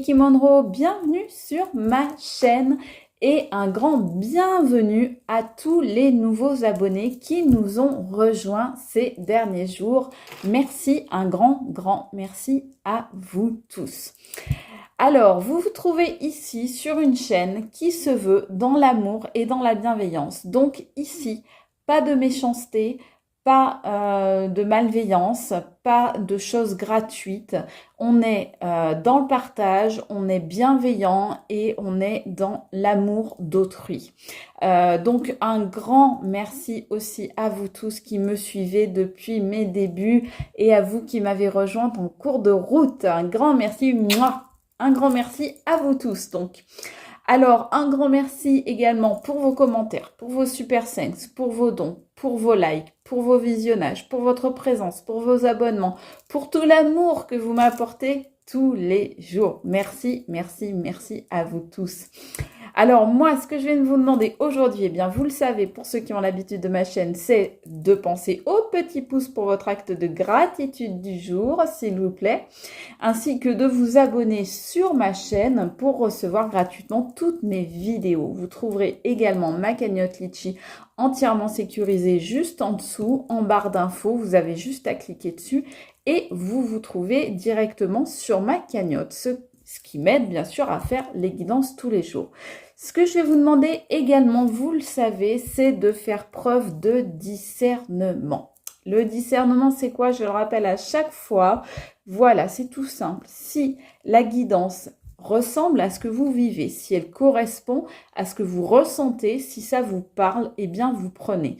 Vicky Monroe, bienvenue sur ma chaîne et un grand bienvenue à tous les nouveaux abonnés qui nous ont rejoints ces derniers jours. Merci, un grand merci à vous tous. Alors, vous vous trouvez ici sur une chaîne qui se veut dans l'amour et dans la bienveillance. Donc ici, pas de méchanceté, pas de malveillance, pas de choses gratuites. On est dans le partage, on est bienveillant et on est dans l'amour d'autrui. Donc un grand merci aussi à vous tous qui me suivez depuis mes débuts et à vous qui m'avez rejoint en cours de route. Un grand merci, moi. Un grand merci à vous tous donc. Alors, un grand merci également pour vos commentaires, pour vos super thanks, pour vos dons, pour vos likes, pour vos visionnages, pour votre présence, pour vos abonnements, pour tout l'amour que vous m'apportez tous les jours. Merci à vous tous. Alors moi, ce que je viens de vous demander aujourd'hui, eh bien vous le savez, pour ceux qui ont l'habitude de ma chaîne, c'est de penser au petit pouce pour votre acte de gratitude du jour, s'il vous plaît, ainsi que de vous abonner sur ma chaîne pour recevoir gratuitement toutes mes vidéos. Vous trouverez également ma cagnotte Litchi entièrement sécurisée juste en dessous, en barre d'infos. Vous avez juste à cliquer dessus et vous vous trouvez directement sur ma cagnotte, ce qui m'aide bien sûr à faire les guidances tous les jours. Ce que je vais vous demander également, vous le savez, c'est de faire preuve de discernement. Le discernement, c'est quoi? Je le rappelle à chaque fois. Voilà, c'est tout simple. Si la guidance ressemble à ce que vous vivez, si elle correspond à ce que vous ressentez, si ça vous parle, eh bien vous prenez.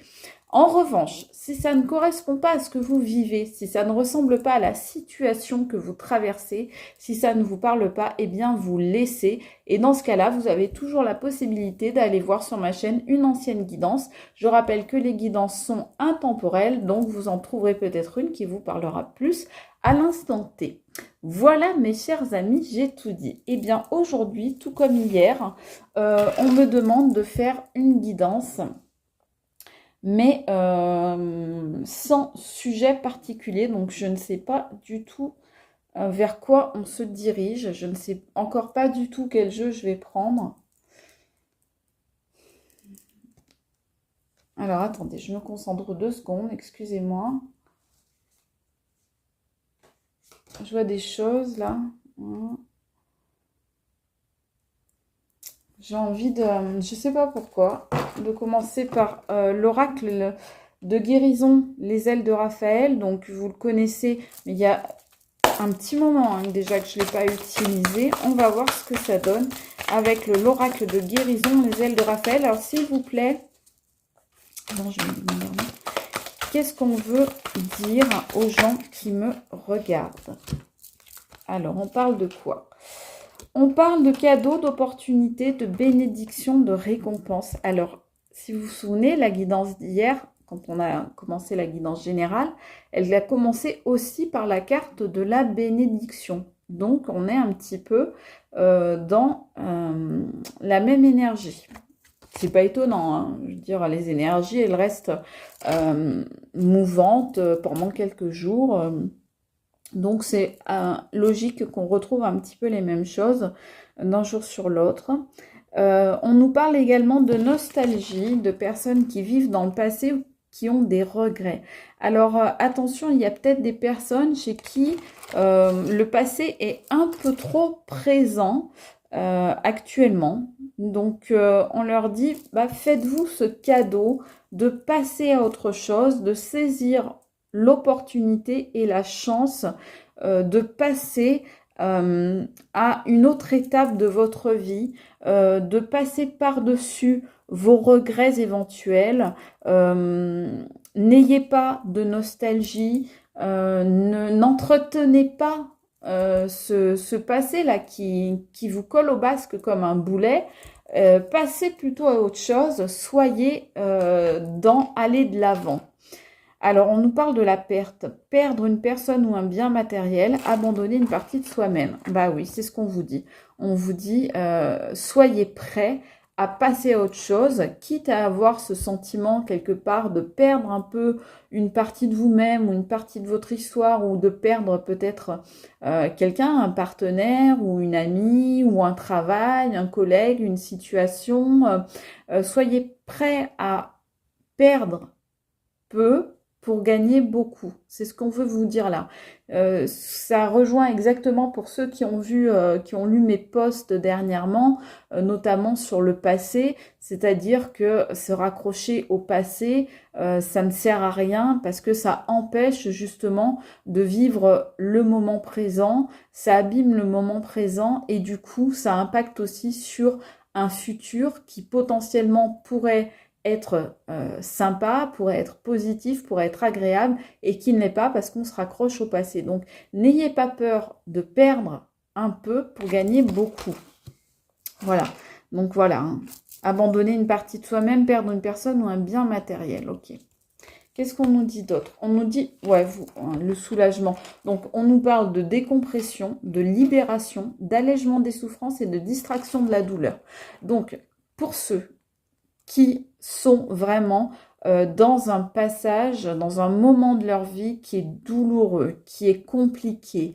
En revanche, si ça ne correspond pas à ce que vous vivez, si ça ne ressemble pas à la situation que vous traversez, si ça ne vous parle pas, eh bien vous laissez. Et dans ce cas-là, vous avez toujours la possibilité d'aller voir sur ma chaîne une ancienne guidance. Je rappelle que les guidances sont intemporelles, donc vous en trouverez peut-être une qui vous parlera plus à l'instant T. Voilà mes chers amis, j'ai tout dit. Eh bien aujourd'hui, tout comme hier, on me demande de faire une guidance mais sans sujet particulier. Donc, je ne sais pas du tout vers quoi on se dirige. Je ne sais encore pas du tout quel jeu je vais prendre. Alors, attendez, je me concentre 2 secondes, excusez-moi. Je vois des choses, là. J'ai envie de, je ne sais pas pourquoi, de commencer par l'oracle de guérison, les ailes de Raphaël. Donc, vous le connaissez, mais il y a un petit moment déjà que je ne l'ai pas utilisé. On va voir ce que ça donne avec l'oracle de guérison, les ailes de Raphaël. Alors, s'il vous plaît, non, je vais me demander, qu'est-ce qu'on veut dire aux gens qui me regardent? Alors, on parle de quoi? On parle de cadeaux, d'opportunités, de bénédictions, de récompenses. Alors, si vous vous souvenez, la guidance d'hier, quand on a commencé la guidance générale, elle a commencé aussi par la carte de la bénédiction. Donc, on est un petit peu dans la même énergie. C'est pas étonnant, hein. Je veux dire, les énergies, elles restent mouvantes pendant quelques jours. Donc, c'est logique qu'on retrouve un petit peu les mêmes choses d'un jour sur l'autre. On nous parle également de nostalgie, de personnes qui vivent dans le passé ou qui ont des regrets. Alors, attention, il y a peut-être des personnes chez qui le passé est un peu trop présent actuellement. Donc, on leur dit, faites-vous ce cadeau de passer à autre chose, de saisir l'opportunité et la chance de passer à une autre étape de votre vie, de passer par-dessus vos regrets éventuels. N'ayez pas de nostalgie, n'entretenez pas ce passé-là qui vous colle au basque comme un boulet. Passez plutôt à autre chose, soyez dans aller de l'avant. Alors, on nous parle de la perte. Perdre une personne ou un bien matériel, abandonner une partie de soi-même. Bah oui, c'est ce qu'on vous dit. On vous dit, soyez prêts à passer à autre chose, quitte à avoir ce sentiment quelque part de perdre un peu une partie de vous-même ou une partie de votre histoire, ou de perdre peut-être quelqu'un, un partenaire ou une amie ou un travail, un collègue, une situation. Soyez prêt à perdre peu pour gagner beaucoup. C'est ce qu'on veut vous dire là. Ça rejoint exactement pour ceux qui ont vu, qui ont lu mes posts dernièrement, notamment sur le passé, c'est-à-dire que se raccrocher au passé, ça ne sert à rien parce que ça empêche justement de vivre le moment présent, ça abîme le moment présent et du coup, ça impacte aussi sur un futur qui potentiellement pourrait être sympa, pourrait être positif, pourrait être agréable et qui ne l'est pas parce qu'on se raccroche au passé. Donc, n'ayez pas peur de perdre un peu pour gagner beaucoup. Voilà. Donc, voilà. Hein. Abandonner une partie de soi-même, perdre une personne ou un bien matériel. Ok. Qu'est-ce qu'on nous dit d'autre? On nous dit, ouais, vous, hein, le soulagement. Donc, on nous parle de décompression, de libération, d'allègement des souffrances et de distraction de la douleur. Donc, pour ceux qui sont vraiment dans un passage, dans un moment de leur vie qui est douloureux, qui est compliqué,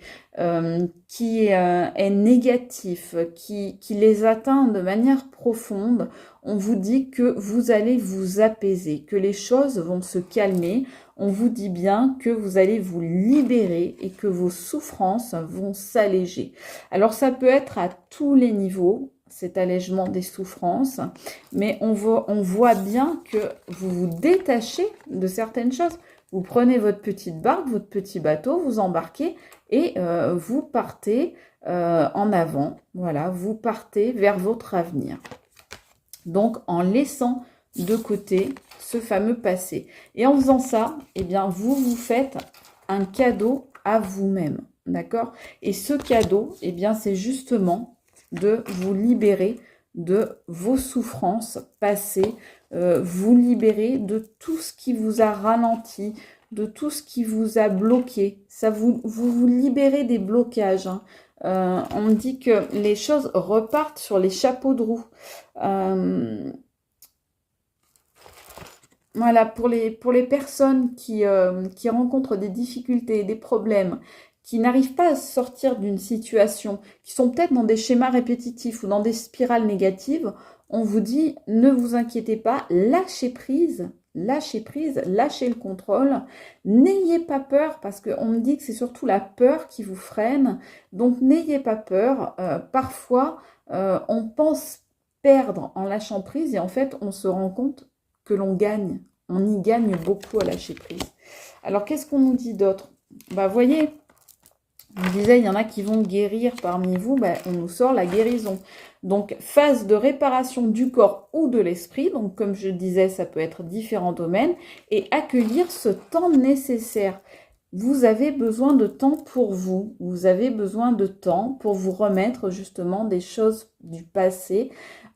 qui est négatif, qui les atteint de manière profonde. On vous dit que vous allez vous apaiser, que les choses vont se calmer. On vous dit bien que vous allez vous libérer et que vos souffrances vont s'alléger. Alors ça peut être à tous les niveaux, cet allègement des souffrances, mais on voit bien que vous vous détachez de certaines choses. Vous prenez votre petite barque, votre petit bateau, vous embarquez et vous partez en avant. Voilà, vous partez vers votre avenir. Donc, en laissant de côté ce fameux passé. Et en faisant ça, eh bien, vous vous faites un cadeau à vous-même. D'accord? Et ce cadeau, eh bien, c'est justement de vous libérer de vos souffrances passées, vous libérer de tout ce qui vous a ralenti, de tout ce qui vous a bloqué. Ça vous libérez des blocages. Hein. On me dit que les choses repartent sur les chapeaux de roue. Voilà, pour les personnes qui rencontrent des difficultés, des problèmes, qui n'arrivent pas à sortir d'une situation, qui sont peut-être dans des schémas répétitifs ou dans des spirales négatives, on vous dit, ne vous inquiétez pas, lâchez prise, lâchez le contrôle, n'ayez pas peur, parce qu'on me dit que c'est surtout la peur qui vous freine, donc n'ayez pas peur, parfois on pense perdre en lâchant prise et en fait on se rend compte que l'on gagne, on y gagne beaucoup à lâcher prise. Alors qu'est-ce qu'on nous dit d'autre? Bah voyez, je disais, il y en a qui vont guérir parmi vous, ben, on nous sort la guérison. Donc, phase de réparation du corps ou de l'esprit, donc comme je disais, ça peut être différents domaines, et accueillir ce temps nécessaire. Vous avez besoin de temps pour vous, vous avez besoin de temps pour vous remettre justement des choses du passé,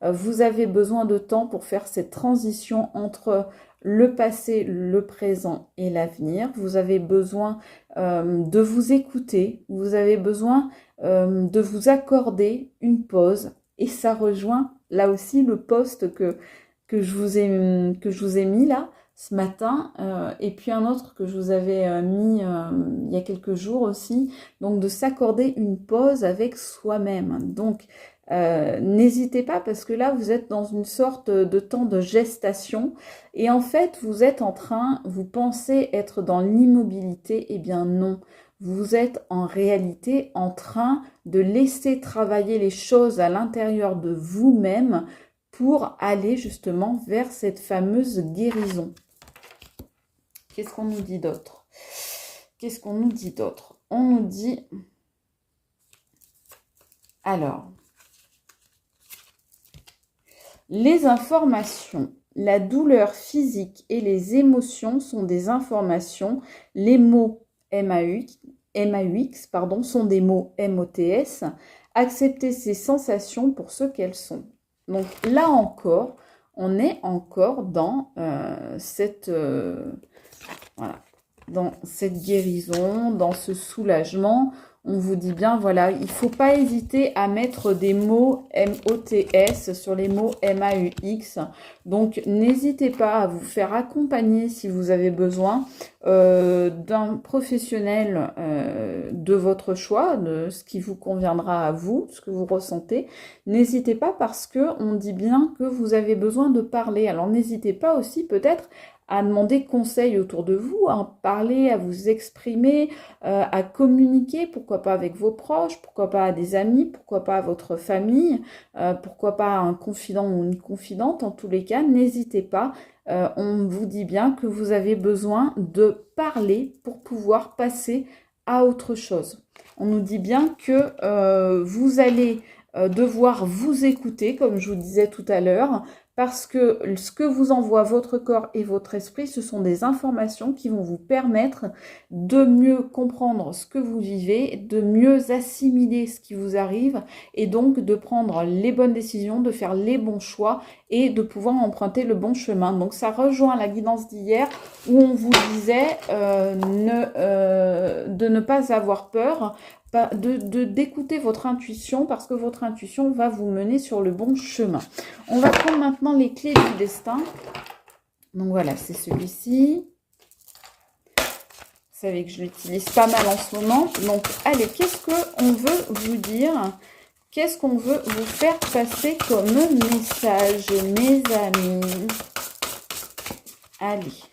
vous avez besoin de temps pour faire cette transition entre le passé, le présent et l'avenir. Vous avez besoin de vous écouter, vous avez besoin de vous accorder une pause. Et ça rejoint là aussi le post que je vous ai mis là ce matin, et puis un autre que je vous avais mis il y a quelques jours aussi. Donc de s'accorder une pause avec soi-même. Donc n'hésitez pas parce que là vous êtes dans une sorte de temps de gestation et en fait vous êtes en train, vous pensez être dans l'immobilité, eh bien non, vous êtes en réalité en train de laisser travailler les choses à l'intérieur de vous-même pour aller justement vers cette fameuse guérison. Qu'est-ce qu'on nous dit d'autre? Qu'est-ce qu'on nous dit d'autre? On nous dit... Alors... Les informations, la douleur physique et les émotions sont des informations. Les mots MAUX, sont des mots MOTS. Accepter ces sensations pour ce qu'elles sont. Donc là encore, on est encore dans dans cette guérison, dans ce soulagement. On vous dit bien, voilà, il ne faut pas hésiter à mettre des mots M-O-T-S sur les mots M-A-U-X. Donc, n'hésitez pas à vous faire accompagner si vous avez besoin d'un professionnel de votre choix, de ce qui vous conviendra à vous, ce que vous ressentez. N'hésitez pas parce qu'on dit bien que vous avez besoin de parler. Alors, n'hésitez pas aussi peut-être à demander conseil autour de vous, à parler, à vous exprimer, à communiquer, pourquoi pas avec vos proches, pourquoi pas à des amis, pourquoi pas à votre famille, pourquoi pas à un confident ou une confidente. En tous les cas, n'hésitez pas. On vous dit bien que vous avez besoin de parler pour pouvoir passer à autre chose. On nous dit bien que vous allez devoir vous écouter, comme je vous disais tout à l'heure, parce que ce que vous envoie votre corps et votre esprit, ce sont des informations qui vont vous permettre de mieux comprendre ce que vous vivez, de mieux assimiler ce qui vous arrive et donc de prendre les bonnes décisions, de faire les bons choix et de pouvoir emprunter le bon chemin. Donc ça rejoint la guidance d'hier où on vous disait de ne pas avoir peur, d'écouter votre intuition parce que votre intuition va vous mener sur le bon chemin. On va prendre maintenant les clés du destin. Donc voilà, c'est celui-ci. Vous savez que je l'utilise pas mal en ce moment. Donc allez, qu'est-ce qu'on veut vous dire? Qu'est-ce qu'on veut vous faire passer comme message, mes amis? Allez.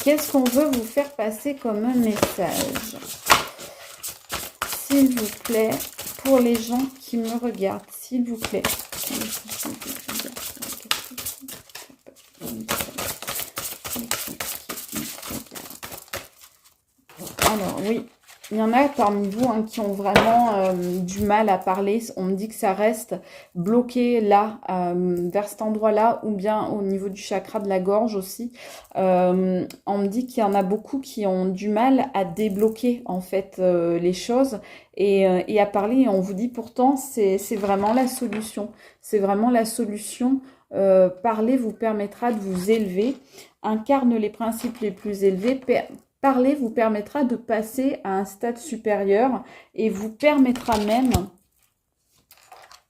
Qu'est-ce qu'on veut vous faire passer comme un message? S'il vous plaît, pour les gens qui me regardent, s'il vous plaît. Alors, oui, il y en a parmi vous qui ont vraiment du mal à parler. On me dit que ça reste bloqué là, vers cet endroit-là, ou bien au niveau du chakra de la gorge aussi. On me dit qu'il y en a beaucoup qui ont du mal à débloquer en fait les choses et à parler. Et on vous dit pourtant, c'est vraiment la solution. C'est vraiment la solution. Parler vous permettra de vous élever, incarne les principes les plus élevés. Parler vous permettra de passer à un stade supérieur et vous permettra même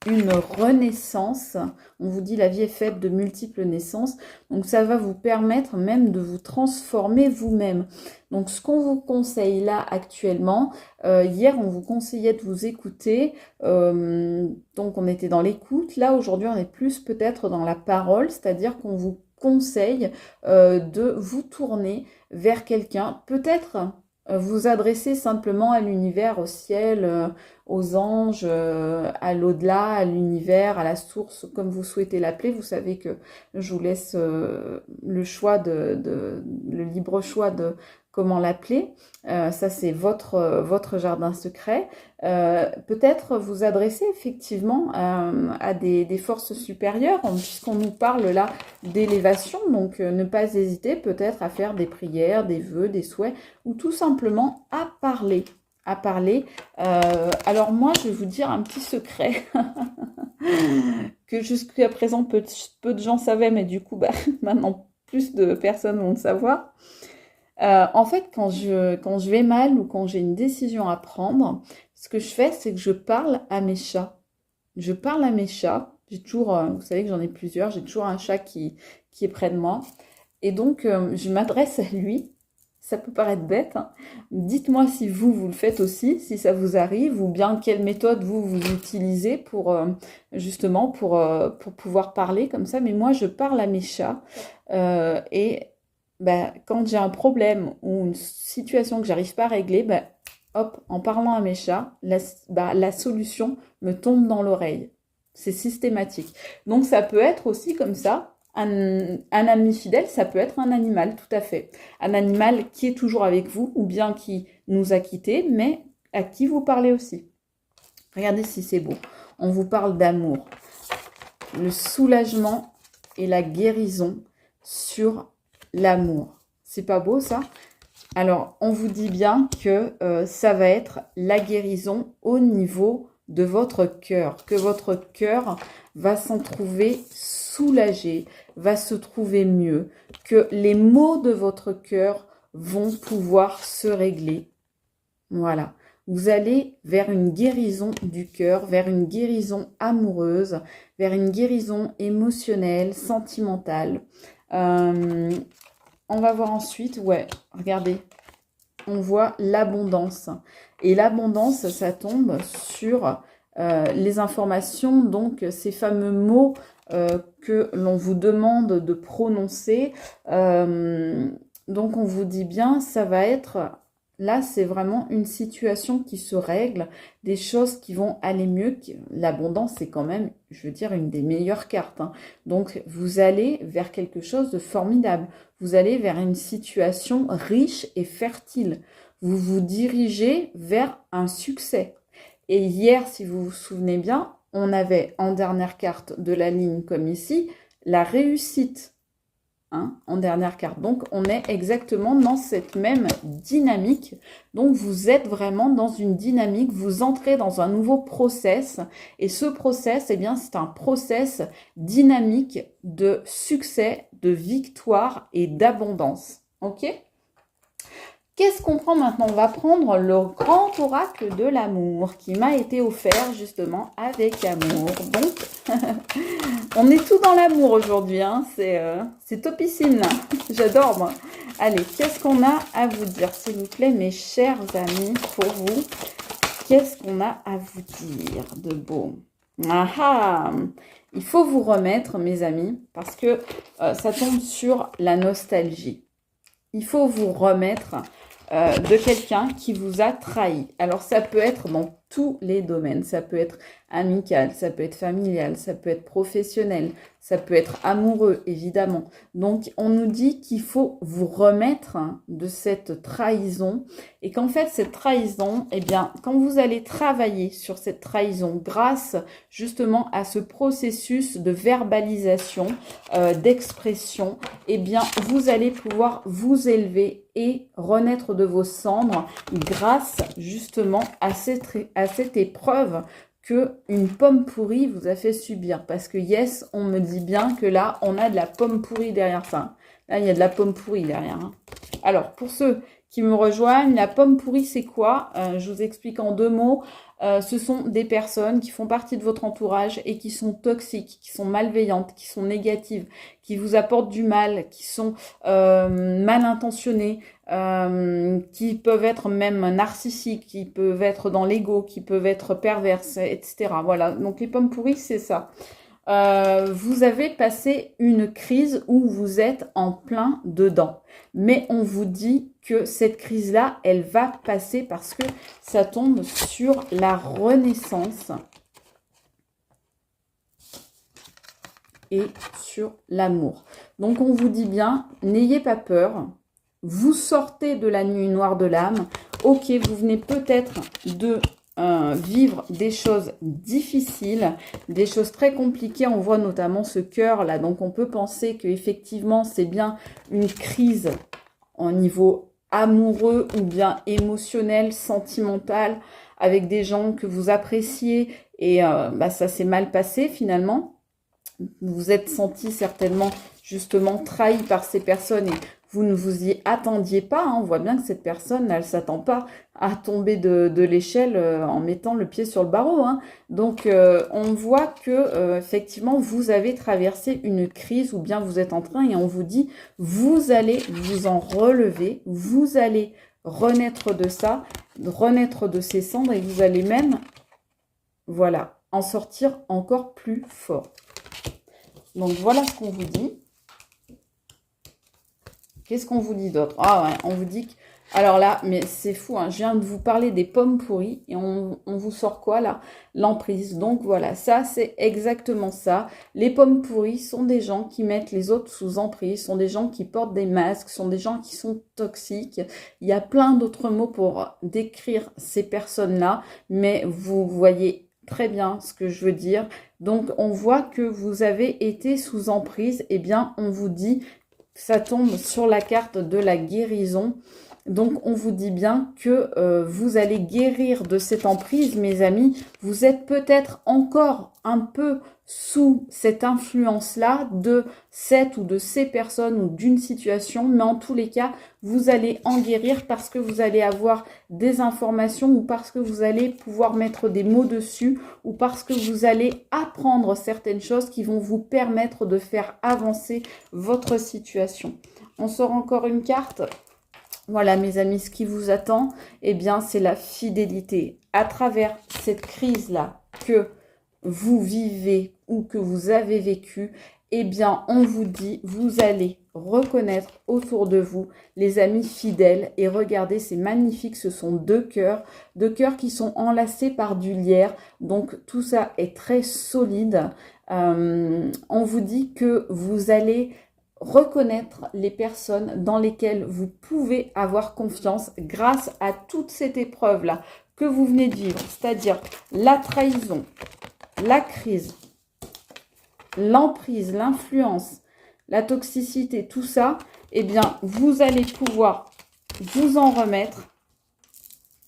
une renaissance. On vous dit la vie est faite de multiples naissances. Donc ça va vous permettre même de vous transformer vous-même. Donc ce qu'on vous conseille là actuellement, hier on vous conseillait de vous écouter. Donc on était dans l'écoute. Là aujourd'hui on est plus peut-être dans la parole, c'est-à-dire qu'on vous conseille de vous tourner vers quelqu'un, peut-être vous adresser simplement à l'univers, au ciel, aux anges, à l'au-delà, à l'univers, à la source, comme vous souhaitez l'appeler. Vous savez que je vous laisse le choix le libre choix de comment l'appeler. Ça, c'est votre jardin secret. Peut-être vous adresser effectivement à des forces supérieures, puisqu'on nous parle là d'élévation. Donc, ne pas hésiter peut-être à faire des prières, des vœux, des souhaits, ou tout simplement à parler. Alors moi, je vais vous dire un petit secret que jusqu'à présent peu de gens savaient, mais du coup, maintenant plus de personnes vont le savoir. En fait, quand je vais mal ou quand j'ai une décision à prendre, ce que je fais, c'est que je parle à mes chats. Je parle à mes chats. J'ai toujours, vous savez que j'en ai plusieurs, j'ai toujours un chat qui est près de moi. Et donc, je m'adresse à lui. Ça peut paraître bête, hein. Dites-moi si vous le faites aussi, si ça vous arrive, ou bien quelle méthode vous utilisez pour justement pour pouvoir parler comme ça. Mais moi, je parle à mes chats et quand j'ai un problème ou une situation que j'arrive pas à régler, hop, en parlant à mes chats, la solution me tombe dans l'oreille. C'est systématique. Donc ça peut être aussi comme ça. Un ami fidèle, ça peut être un animal, tout à fait. Un animal qui est toujours avec vous ou bien qui nous a quittés, mais à qui vous parlez aussi. Regardez si c'est beau. On vous parle d'amour. Le soulagement et la guérison sur l'amour. C'est pas beau ça? Alors, on vous dit bien que ça va être la guérison au niveau de votre cœur. Que votre cœur va s'en trouver soulagé, va se trouver mieux. Que les mots de votre cœur vont pouvoir se régler. Voilà. Vous allez vers une guérison du cœur, vers une guérison amoureuse, vers une guérison émotionnelle, sentimentale. On va voir ensuite, ouais, regardez, on voit l'abondance. Et l'abondance, ça tombe sur les informations, donc ces fameux mots que l'on vous demande de prononcer. Donc on vous dit bien, ça va être... Là, c'est vraiment une situation qui se règle, des choses qui vont aller mieux. L'abondance, c'est quand même, je veux dire, une des meilleures cartes, hein. Donc, vous allez vers quelque chose de formidable. Vous allez vers une situation riche et fertile. Vous vous dirigez vers un succès. Et hier, si vous vous souvenez bien, on avait en dernière carte de la ligne, comme ici, la réussite. Hein, en dernière carte. Donc, on est exactement dans cette même dynamique. Donc, vous êtes vraiment dans une dynamique, vous entrez dans un nouveau process. Et ce process, eh bien, c'est un process dynamique de succès, de victoire et d'abondance. OK ? Qu'est-ce qu'on prend maintenant? On va prendre le grand oracle de l'amour qui m'a été offert justement avec amour. Donc, on est tout dans l'amour aujourd'hui, hein. C'est topissime, j'adore moi. Allez, qu'est-ce qu'on a à vous dire, s'il vous plaît, mes chers amis, pour vous? Qu'est-ce qu'on a à vous dire de beau? Ah ah! Il faut vous remettre, mes amis, parce que ça tombe sur la nostalgie. Il faut vous remettre de quelqu'un qui vous a trahi. Alors, ça peut être dans tous les domaines. Ça peut être amical, ça peut être familial, ça peut être professionnel, ça peut être amoureux, évidemment. Donc, on nous dit qu'il faut vous remettre de cette trahison et qu'en fait, cette trahison, eh bien, quand vous allez travailler sur cette trahison grâce justement à ce processus de verbalisation, d'expression, eh bien, vous allez pouvoir vous élever et renaître de vos cendres grâce justement à cette épreuve que une pomme pourrie vous a fait subir. Parce que yes, on me dit bien que là, on a de la pomme pourrie derrière ça. Là, il y a de la pomme pourrie derrière, hein. Alors, pour ceux qui me rejoignent, la pomme pourrie, c'est quoi? Je vous explique en 2 mots. Ce sont des personnes qui font partie de votre entourage et qui sont toxiques, qui sont malveillantes, qui sont négatives, qui vous apportent du mal, qui sont mal intentionnées, qui peuvent être même narcissiques, qui peuvent être dans l'ego, qui peuvent être perverses, etc. Voilà, donc les pommes pourries, c'est ça. Vous avez passé une crise où vous êtes en plein dedans. Mais on vous dit que cette crise-là, elle va passer parce que ça tombe sur la renaissance et sur l'amour. Donc on vous dit bien, n'ayez pas peur. Vous sortez de la nuit noire de l'âme. Ok, vous venez peut-être de vivre des choses difficiles, des choses très compliquées. On voit notamment ce cœur là, donc on peut penser qu'effectivement c'est bien une crise au niveau amoureux ou bien émotionnel, sentimental, avec des gens que vous appréciez et ça s'est mal passé finalement. Vous vous êtes senti certainement justement trahi par ces personnes et vous ne vous y attendiez pas, hein. On voit bien que cette personne, elle ne s'attend pas à tomber de l'échelle en mettant le pied sur le barreau, hein. Donc, on voit que effectivement, vous avez traversé une crise ou bien vous êtes en train et on vous dit, vous allez vous en relever, vous allez renaître de ça, renaître de ces cendres et vous allez même, voilà, en sortir encore plus fort. Donc, voilà ce qu'on vous dit. Qu'est-ce qu'on vous dit d'autre? Ah ouais, on vous dit que... Alors là, mais c'est fou, hein, je viens de vous parler des pommes pourries et on vous sort quoi là? L'emprise. Donc voilà, ça c'est exactement ça. Les pommes pourries sont des gens qui mettent les autres sous emprise, sont des gens qui portent des masques, sont des gens qui sont toxiques. Il y a plein d'autres mots pour décrire ces personnes-là, mais vous voyez très bien ce que je veux dire. Donc on voit que vous avez été sous emprise, eh bien on vous dit... Ça tombe sur la carte de la guérison. Donc, on vous dit bien que vous allez guérir de cette emprise, mes amis. Vous êtes peut-être encore un peu sous cette influence-là de cette ou de ces personnes ou d'une situation, mais en tous les cas, vous allez en guérir parce que vous allez avoir des informations ou parce que vous allez pouvoir mettre des mots dessus ou parce que vous allez apprendre certaines choses qui vont vous permettre de faire avancer votre situation. On sort encore une carte. Voilà, mes amis, ce qui vous attend, eh bien, c'est la fidélité. À travers cette crise-là que vous vivez ou que vous avez vécue, eh bien, on vous dit, vous allez reconnaître autour de vous les amis fidèles. Et regardez, c'est magnifique, ce sont deux cœurs qui sont enlacés par du lierre. Donc, tout ça est très solide. On vous dit que vous allez reconnaître les personnes dans lesquelles vous pouvez avoir confiance grâce à toute cette épreuve-là que vous venez de vivre, c'est-à-dire la trahison, la crise, l'emprise, l'influence, la toxicité, tout ça, eh bien, vous allez pouvoir vous en remettre,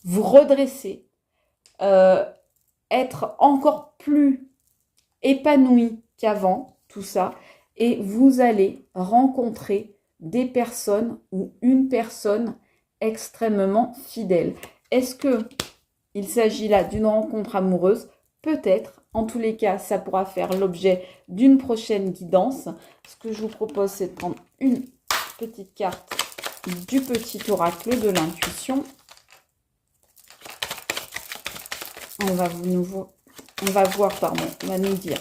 vous redresser, être encore plus épanoui qu'avant, tout ça. Et vous allez rencontrer des personnes ou une personne extrêmement fidèle. Est-ce qu'il s'agit là d'une rencontre amoureuse? Peut-être. En tous les cas, ça pourra faire l'objet d'une prochaine guidance. Ce que je vous propose, c'est de prendre une petite carte du petit oracle de l'intuition. On va voir, on va nous dire.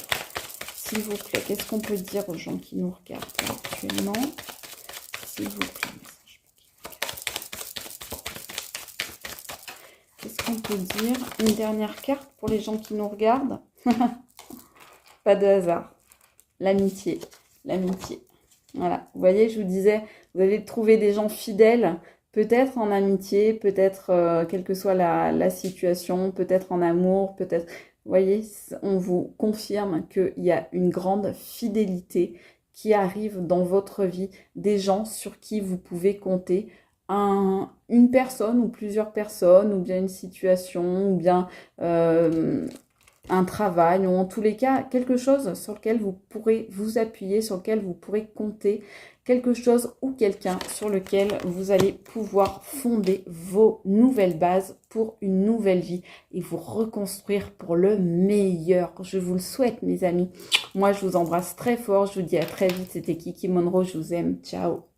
S'il vous plaît, qu'est-ce qu'on peut dire aux gens qui nous regardent actuellement? S'il vous plaît. Qu'est-ce qu'on peut dire? Une dernière carte pour les gens qui nous regardent. Pas de hasard. L'amitié. L'amitié. Voilà. Vous voyez, je vous disais, vous allez trouver des gens fidèles, peut-être en amitié, peut-être, quelle que soit la situation, peut-être en amour, peut-être... Vous voyez, on vous confirme qu'il y a une grande fidélité qui arrive dans votre vie, des gens sur qui vous pouvez compter, une personne ou plusieurs personnes, ou bien une situation, ou bien un travail, ou en tous les cas, quelque chose sur lequel vous pourrez vous appuyer, sur lequel vous pourrez compter, quelque chose ou quelqu'un sur lequel vous allez pouvoir fonder vos nouvelles bases pour une nouvelle vie et vous reconstruire pour le meilleur. Je vous le souhaite, mes amis. Moi, je vous embrasse très fort. Je vous dis à très vite. C'était Kiki Monroe. Je vous aime. Ciao.